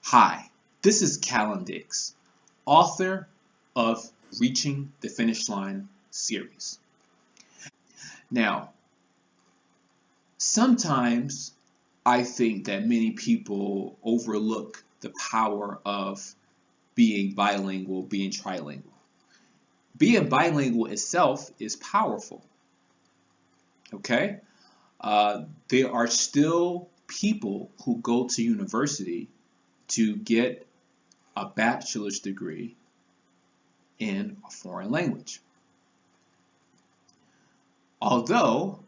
Hi, this is Callan Dix, author of Reaching the Finish Line series. Now, sometimes I think that many people overlook the power of being bilingual, being trilingual. Being bilingual itself is powerful. Okay? There are still people who go to university to get a bachelor's degree in a foreign language. Although,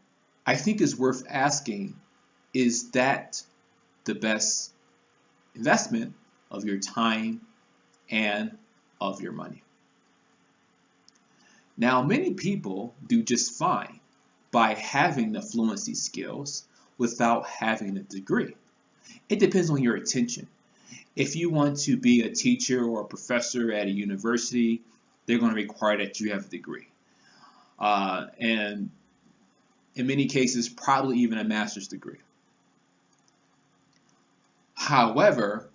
I think it's worth asking, is that the best investment of your time and of your money? Now, many people do just fine by having the fluency skills without having a degree. It depends on your intention. If you want to be a teacher or a professor at a university, they're going to require that you have a degree. And in many cases, probably even a master's degree. However,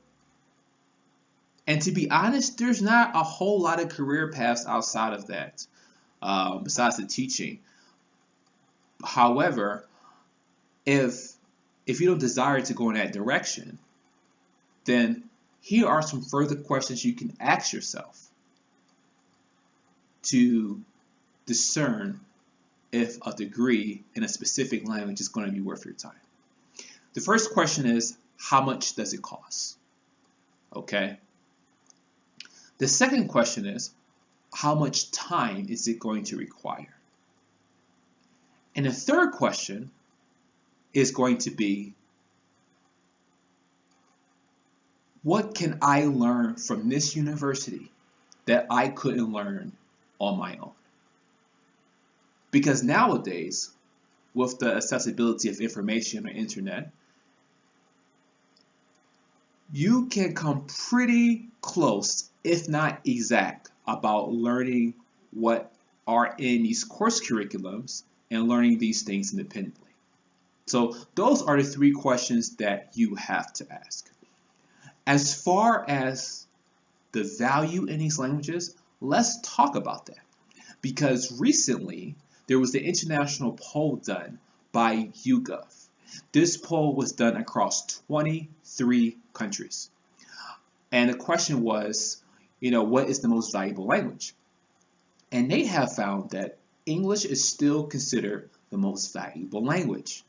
and to be honest, there's not a whole lot of career paths outside of that, besides the teaching. However, if you don't desire to go in that direction, then here are some further questions you can ask yourself to discern if a degree in a specific language is going to be worth your time. The first question is, how much does it cost? Okay. The second question is, how much time is it going to require? And the third question is going to be, what can I learn from this university that I couldn't learn on my own? Because nowadays, with the accessibility of information on the internet, you can come pretty close, if not exact, about learning what are in these course curriculums and learning these things independently. So those are the three questions that you have to ask. As far as the value in these languages, let's talk about that. Because recently, there was the international poll done by YouGov. This poll was done across 23 countries. And the question was, what is the most valuable language? And they have found that English is still considered the most valuable language.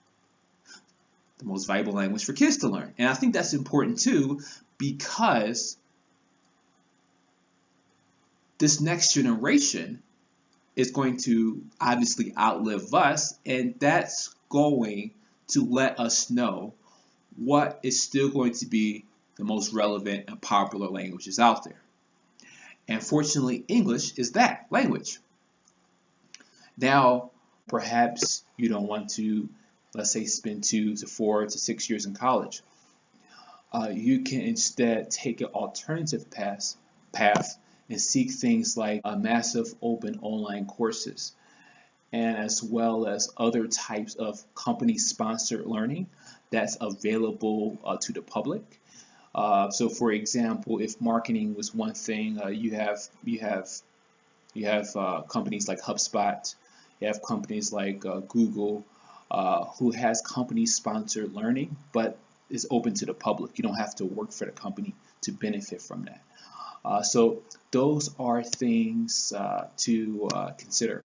The most valuable language for kids to learn. And I think that's important too, because this next generation is going to obviously outlive us, and that's going to let us know what is still going to be the most relevant and popular languages out there. And fortunately, English is that language. Now, perhaps you don't want to, let's say, spend 2 to 4 to 6 years in college. You can instead take an alternative path and seek things like massive open online courses, and as well as other types of company-sponsored learning that's available to the public. So, for example, if marketing was one thing, you have companies like HubSpot. You have companies like Google, who has company-sponsored learning, but is open to the public. You don't have to work for the company to benefit from that. So those are things to consider.